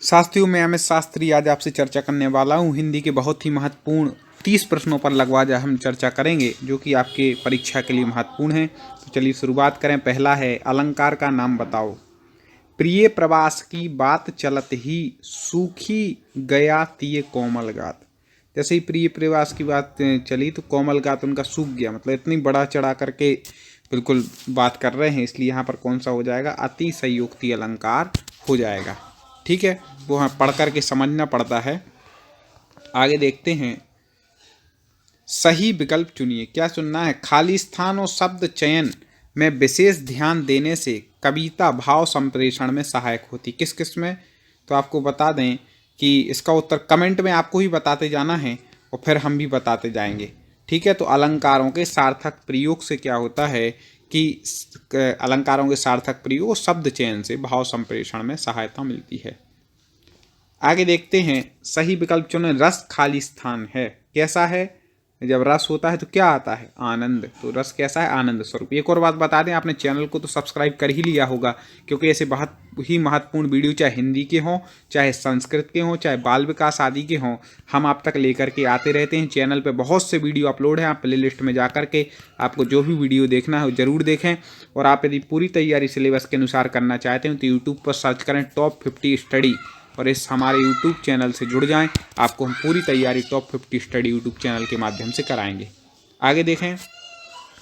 शास्त्रियों में अमित शास्त्री आज आपसे चर्चा करने वाला हूँ। हिंदी के बहुत ही महत्वपूर्ण 30 प्रश्नों पर लगभग हम चर्चा करेंगे जो कि आपके परीक्षा के लिए महत्वपूर्ण है। तो चलिए शुरुआत करें। पहला है, अलंकार का नाम बताओ। प्रिय प्रवास की बात चलत ही सूखी गया तिये कोमल गात। जैसे ही प्रिय प्रवास की बात चली तो कोमल गात उनका सूख गया, मतलब इतनी बड़ा चढ़ा करके बिल्कुल बात कर रहे हैं, इसलिए यहाँ पर कौन सा हो जाएगा, अति संयुक्ति अलंकार हो जाएगा। ठीक है, वो हाँ पढ़ करके समझना पड़ता है। आगे देखते हैं, सही विकल्प चुनिए। क्या चुनना है, खाली स्थान और शब्द चयन में विशेष ध्यान देने से कविता भाव संप्रेषण में सहायक होती। किस किस में, तो आपको बता दें कि इसका उत्तर कमेंट में आपको ही बताते जाना है और फिर हम भी बताते जाएंगे। ठीक है, तो अलंकारों के सार्थक प्रयोग से क्या होता है कि अलंकारों के सार्थक प्रयोग शब्द चयन से भाव संप्रेषण में सहायता मिलती है। आगे देखते हैं, सही विकल्प चुने। रस खाली स्थान है। कैसा है, जब रस होता है तो क्या आता है, आनंद। तो रस कैसा है, आनंद स्वरूप। एक और बात बता दें, आपने चैनल को तो सब्सक्राइब कर ही लिया होगा, क्योंकि ऐसे बहुत ही महत्वपूर्ण वीडियो चाहे हिंदी के हों, चाहे संस्कृत के हों, चाहे बाल विकास आदि के हों, हम आप तक लेकर के आते रहते हैं। चैनल पे बहुत से वीडियो अपलोड हैं, आप प्ले लिस्ट में जा करके आपको जो भी वीडियो देखना है वो ज़रूर देखें। और आप यदि पूरी तैयारी सिलेबस के अनुसार करना चाहते हैं तो यूट्यूब पर सर्च करें टॉप 50 स्टडी और इस हमारे YouTube चैनल से जुड़ जाएं। आपको हम पूरी तैयारी टॉप 50 स्टडी YouTube चैनल के माध्यम से कराएंगे। आगे देखें,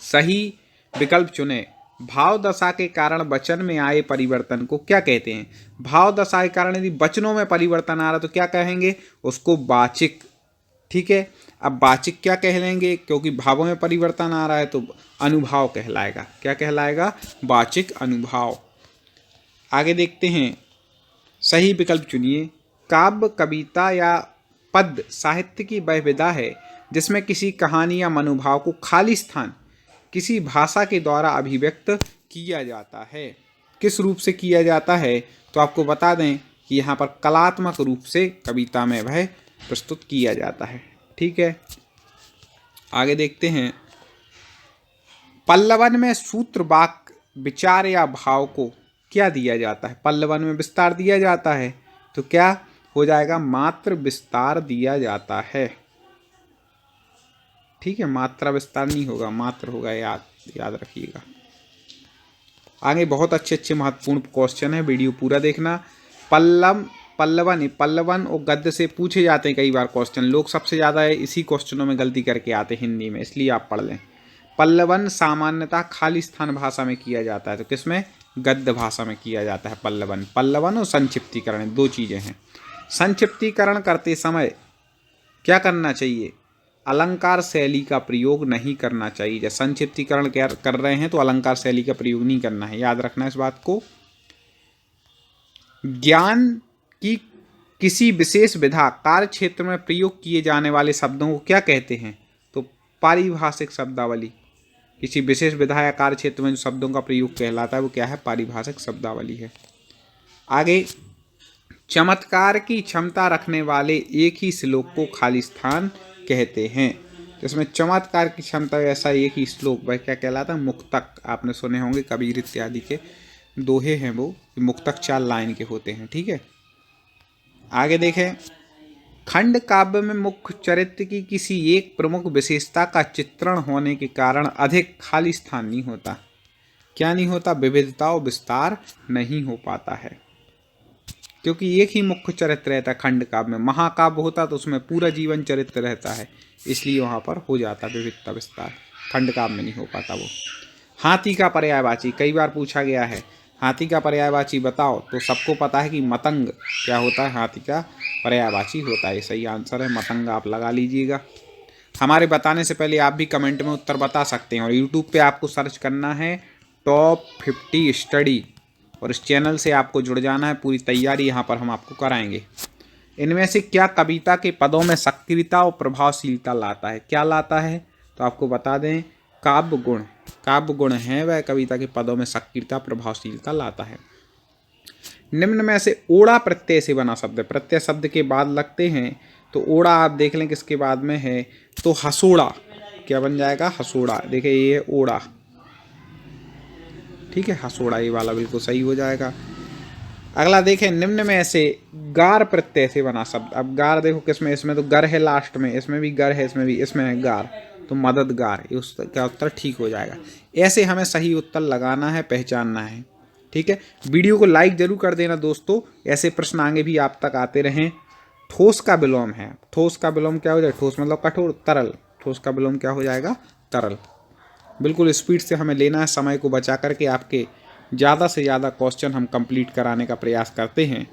सही विकल्प चुने। भाव दशा के कारण वचन में आए परिवर्तन को क्या कहते हैं। भाव दशा के कारण यदि वचनों में परिवर्तन आ रहा तो क्या कहेंगे, उसको वाचिक। ठीक है, अब वाचिक क्या कह लेंगे, क्योंकि भावों में परिवर्तन आ रहा है तो अनुभाव कहलाएगा। क्या कहलाएगा, वाचिक अनुभाव। आगे देखते हैं, सही विकल्प चुनिए। काव्य, कविता या पद्य साहित्य की वह विधा है जिसमें किसी कहानी या मनोभाव को खाली स्थान किसी भाषा के द्वारा अभिव्यक्त किया जाता है। किस रूप से किया जाता है, तो आपको बता दें कि यहाँ पर कलात्मक रूप से कविता में वह प्रस्तुत किया जाता है। ठीक है, आगे देखते हैं, पल्लवन में सूत्र, वाक्य, विचार या भाव को क्या दिया जाता है। पल्लवन में विस्तार दिया जाता है तो क्या हो जाएगा, मात्र विस्तार दिया जाता है। ठीक है, मात्रा विस्तार नहीं होगा, मात्र होगा, याद रखिएगा। आगे बहुत अच्छे महत्वपूर्ण क्वेश्चन है, वीडियो पूरा देखना। पल्लवन और गद्य से पूछे जाते हैं कई बार क्वेश्चन। लोग सबसे ज़्यादा इसी क्वेश्चनों में गलती करके आते हैं हिंदी में, इसलिए आप पढ़ लें। पल्लवन सामान्यतः खाली स्थान भाषा में किया जाता है, तो किसमें, गद्य भाषा में किया जाता है पल्लवन। पल्लवन और संक्षिप्तीकरण दो चीज़ें हैं। संक्षिप्तीकरण करते समय क्या करना चाहिए, अलंकार शैली का प्रयोग नहीं करना चाहिए। जब संक्षिप्तीकरण कर रहे हैं तो अलंकार शैली का प्रयोग नहीं करना है, याद रखना इस बात को। ज्ञान की किसी विशेष विधा कार्य क्षेत्र में प्रयोग किए जाने वाले शब्दों को क्या कहते हैं, तो पारिभाषिक शब्दावली। किसी विशेष विधा या कार्य क्षेत्र में जो शब्दों का प्रयोग कहलाता है वो क्या है, पारिभाषिक शब्दावली है। आगे, चमत्कार की क्षमता रखने वाले एक ही श्लोक को खाली स्थान कहते हैं। जिसमें चमत्कार की क्षमता ऐसा एक ही श्लोक वह क्या कहलाता है, मुक्तक। आपने सुने होंगे, कबीर इत्यादि के दोहे हैं वो, मुक्तक 4 लाइन के होते हैं। ठीक है, आगे देखें, खंड काव्य में मुख्य चरित्र की किसी एक प्रमुख विशेषता का चित्रण होने के कारण अधिक खाली स्थान नहीं होता। क्या नहीं होता, विविधता और विस्तार नहीं हो पाता है, क्योंकि एक ही मुख्य चरित्र रहता है खंड काव्य में। महाकाव्य होता तो उसमें पूरा जीवन चरित्र रहता है, इसलिए वहाँ पर हो जाता विविधता विस्तार। खंड काव्य में नहीं हो पाता वो। हाथी का पर्यायवाची कई बार पूछा गया है, हाथी का पर्यायवाची बताओ, तो सबको पता है कि मतंग क्या होता है, हाथी का पर्यायवाची होता है। सही आंसर है मतंग, आप लगा लीजिएगा। हमारे बताने से पहले आप भी कमेंट में उत्तर बता सकते हैं, और यूट्यूब पे आपको सर्च करना है टॉप 50 स्टडी और इस चैनल से आपको जुड़ जाना है। पूरी तैयारी यहाँ पर हम आपको कराएंगे। इनमें से क्या कविता के पदों में सक्रियता और प्रभावशीलता लाता है, क्या लाता है, तो आपको बता दें काव्य गुण। काव्य गुण है वह कविता के पदों में सक्रियता प्रभावशीलता लाता है। निम्न में से ओड़ा प्रत्यय से बना शब्द, प्रत्यय शब्द के बाद लगते हैं, तो ओड़ा आप देख लें किसके बाद में है, तो हसोड़ा। क्या बन जाएगा, हसोड़ा। देखिए ये है ओड़ा। ठीक है, हसोड़ा ये वाला बिल्कुल सही हो जाएगा। अगला देखें, निम्न में ऐसे गार प्रत्यय से बना शब्द। अब गार देखो किसमें, इसमें तो गर है लास्ट में, इसमें भी गर है, इसमें भी, इसमें है गार, तो मददगार, ये उसका उत्तर ठीक हो जाएगा। ऐसे हमें सही उत्तर लगाना है, पहचानना है। ठीक है, वीडियो को लाइक जरूर कर देना दोस्तों, ऐसे प्रश्न आगे भी आप तक आते रहें। ठोस का विलोम है, ठोस का विलोम क्या हो जाएगा? ठोस मतलब कठोर, तरल, ठोस का विलोम क्या हो जाएगा? तरल। बिल्कुल स्पीड से हमें लेना है, समय को बचा करके आपके ज़्यादा से ज़्यादा क्वेश्चन हम कंप्लीट कराने का प्रयास करते हैं।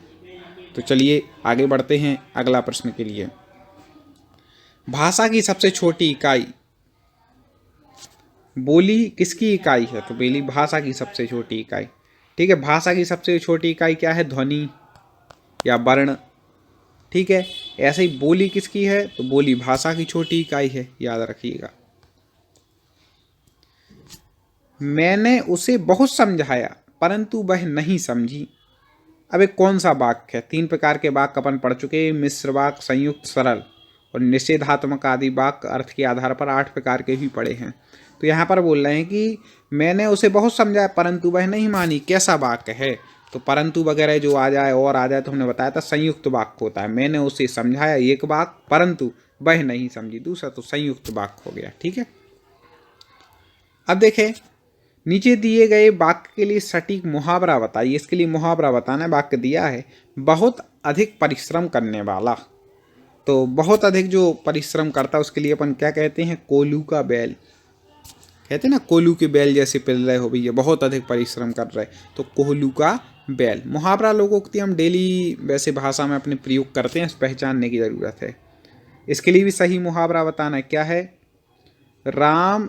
तो चलिए आगे बढ़ते हैं अगला प्रश्न के लिए। भाषा की सबसे छोटी इकाई, बोली किसकी इकाई है? तो बोली भाषा की सबसे छोटी इकाई। ठीक है, भाषा की सबसे छोटी इकाई क्या है? ध्वनि या वर्ण। ठीक है, ऐसे ही बोली किसकी है? तो बोली भाषा की छोटी इकाई है, याद रखिएगा। मैंने उसे बहुत समझाया परंतु वह नहीं समझी। अब एक कौन सा वाक्य है? 3 प्रकार के वाक्य अपन पढ़ चुके हैं, मिश्र वाक्य, संयुक्त, सरल और निषेधात्मक आदि वाक्य अर्थ के आधार पर 8 प्रकार के भी पढ़े हैं। तो यहाँ पर बोल रहे हैं कि मैंने उसे बहुत समझाया परंतु वह नहीं मानी। कैसा वाक्य है? तो परंतु वगैरह जो आ जाए और आ जाए तो हमने बताया था संयुक्त वाक्य होता है। मैंने उसे समझाया एक वाक्य, परंतु वह नहीं समझी दूसरा, तो संयुक्त वाक्य हो गया। ठीक है, अब देखें नीचे दिए गए वाक्य के लिए सटीक मुहावरा बताइए। इसके लिए मुहावरा बताना है। वाक्य दिया है बहुत अधिक परिश्रम करने वाला, तो बहुत अधिक जो परिश्रम करता है उसके लिए अपन क्या कहते हैं? कोल्हू का बैल। कहते हैं ना, कोल्हू के बैल जैसे पिल रहे हो भैया, बहुत अधिक परिश्रम कर रहे, तो कोल्हू का बैल। मुहावरा लोकोक्ति हम डेली वैसे भाषा में अपने प्रयोग करते हैं, पहचानने की जरूरत है। इसके लिए भी सही मुहावरा बताना है। क्या है? राम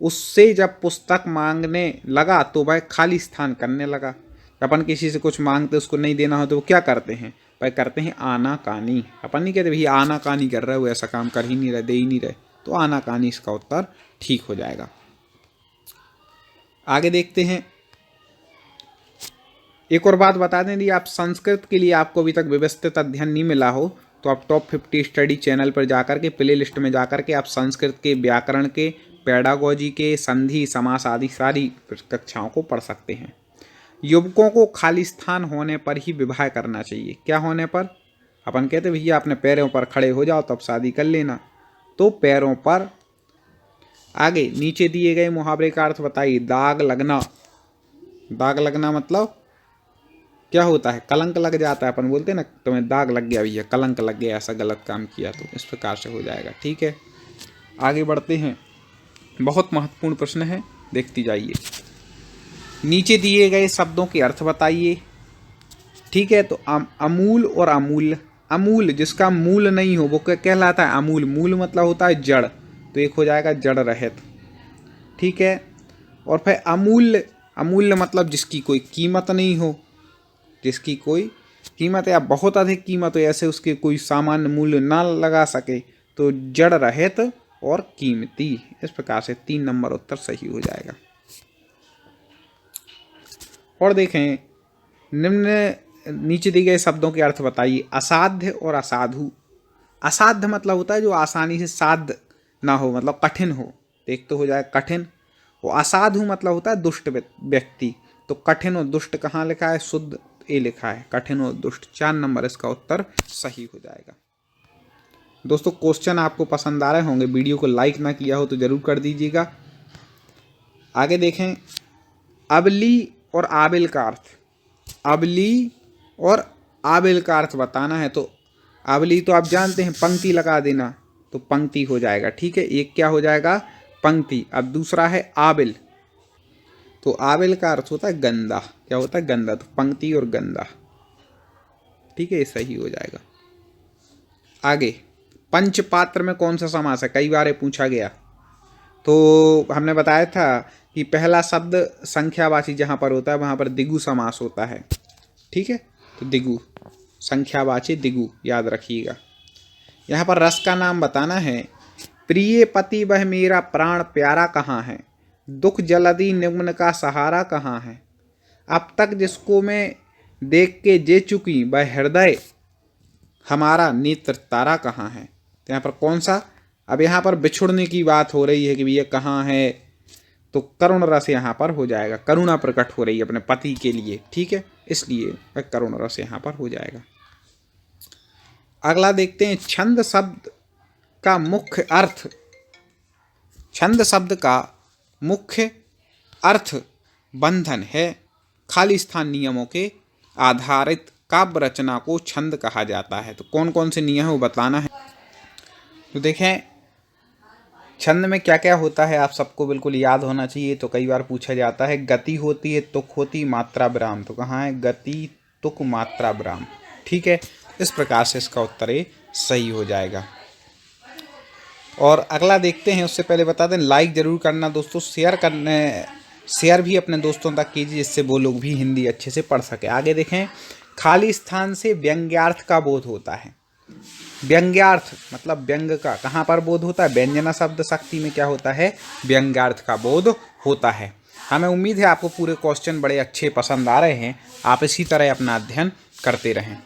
उससे जब पुस्तक मांगने लगा तो वह खाली स्थान करने लगा। अपन किसी से कुछ मांगते उसको नहीं देना हो तो वो क्या करते हैं? वह करते हैं आनाकानी। अपन नहीं कहते भैया आनाकानी कर रहे हो, ऐसा काम कर ही नहीं रहे, दे ही नहीं रहे, तो आनाकानी इसका उत्तर ठीक हो जाएगा। आगे देखते हैं, एक और बात बता दें, यदि आप संस्कृत के लिए आपको अभी तक व्यवस्थित अध्ययन नहीं मिला हो तो आप टॉप 50 स्टडी चैनल पर जाकर के प्ले लिस्ट में जाकर के आप संस्कृत के व्याकरण के, पेडागोजी के, संधि, समास आदि सारी कक्षाओं को पढ़ सकते हैं। युवकों को खाली स्थान होने पर ही विवाह करना चाहिए। क्या होने पर? अपन कहते भैया अपने पैरों पर खड़े हो जाओ तब शादी कर लेना, तो पैरों पर। आगे नीचे दिए गए मुहावरे का अर्थ बताइए। दाग लगना, दाग लगना मतलब क्या होता है? कलंक लग जाता है। अपन बोलते हैं ना तुम्हें दाग लग गया भैया, कलंक लग गया, ऐसा गलत काम किया, तो इस प्रकार से हो जाएगा। ठीक है, आगे बढ़ते हैं। बहुत महत्वपूर्ण प्रश्न है, देखती जाइए। नीचे दिए गए शब्दों के अर्थ बताइए। ठीक है, तो अमूल और अमूल्य। अमूल जिसका मूल नहीं हो वो क्या कहलाता है? अमूल। मूल मतलब होता है जड़, तो एक हो जाएगा जड़ रहित। ठीक है, और फिर अमूल्य, अमूल्य मतलब जिसकी कोई कीमत नहीं हो, जिसकी कोई कीमत या बहुत अधिक कीमत हो, ऐसे उसके कोई सामान्य मूल्य ना लगा सके, तो जड़ रहित और कीमती। इस प्रकार से 3 नंबर उत्तर सही हो जाएगा। और देखें, निम्न नीचे दिए गए शब्दों के अर्थ बताइए। असाध्य और असाधु। असाध्य मतलब होता है जो आसानी से साध्य ना हो, मतलब कठिन हो, एक तो हो जाए कठिन। और असाधु मतलब होता है दुष्ट व्यक्ति, तो कठिन और दुष्ट कहाँ लिखा है? शुद्ध ए लिखा है, कठिन और दुष्ट। 4 नंबर इसका उत्तर सही हो जाएगा। दोस्तों क्वेश्चन आपको पसंद आ रहे होंगे, वीडियो को लाइक ना किया हो तो जरूर कर दीजिएगा। आगे देखें, अबली और आबिल का अर्थ। अबली और आबिल का अर्थ बताना है। तो अबली तो आप जानते हैं, पंक्ति लगा देना, तो पंक्ति हो जाएगा। ठीक है, एक क्या हो जाएगा? पंक्ति। अब दूसरा है आबिल, तो आबिल का अर्थ होता है गंदा। क्या होता है? गंदा, तो पंक्ति और गंदा। ठीक है, ये सही हो जाएगा। आगे, पंचपात्र में कौन सा समास है? कई बार ये पूछा गया, तो हमने बताया था कि पहला शब्द संख्यावाची जहाँ पर होता है वहाँ पर दिगु समास होता है। ठीक है, तो दिगु, संख्यावाची दिगु, याद रखिएगा। यहाँ पर रस का नाम बताना है। प्रिय पति वह मेरा प्राण प्यारा कहाँ है, दुख जलधि निम्न का सहारा कहाँ है, अब तक जिसको मैं देख के जे चुकी वह हृदय हमारा नेत्र तारा कहाँ है। तो यहाँ पर कौन सा? अब यहाँ पर बिछुड़ने की बात हो रही है कि भैया कहाँ है, तो करुण रस यहाँ पर हो जाएगा। करुणा प्रकट हो रही है अपने पति के लिए। ठीक है, इसलिए वह करुण रस यहाँ पर हो जाएगा। अगला देखते हैं, छंद शब्द का मुख्य अर्थ। छंद शब्द का मुख्य अर्थ बंधन है। खाली स्थान नियमों के आधारित काव्य रचना को छंद कहा जाता है। तो कौन कौन से नियम है वो बताना है। तो देखें, छंद में क्या क्या होता है आप सबको बिल्कुल याद होना चाहिए। तो कई बार पूछा जाता है, गति होती है, तुक होती, मात्रा विराम। तो कहाँ है? गति, तुक, मात्रा विराम। ठीक है, इस प्रकार से इसका उत्तर ये सही हो जाएगा। और अगला देखते हैं, उससे पहले बता दें लाइक जरूर करना दोस्तों, शेयर भी अपने दोस्तों तक कीजिए, जिससे वो लोग भी हिंदी अच्छे से पढ़ सके। आगे देखें, खाली स्थान से व्यंग्यार्थ का बोध होता है। व्यंग्यार्थ मतलब व्यंग का कहाँ पर बोध होता है? व्यंजना शब्द शक्ति में क्या होता है? व्यंग्यार्थ का बोध होता है। हमें उम्मीद है आपको पूरे क्वेश्चन बड़े अच्छे पसंद आ रहे हैं। आप इसी तरह अपना अध्ययन करते रहें।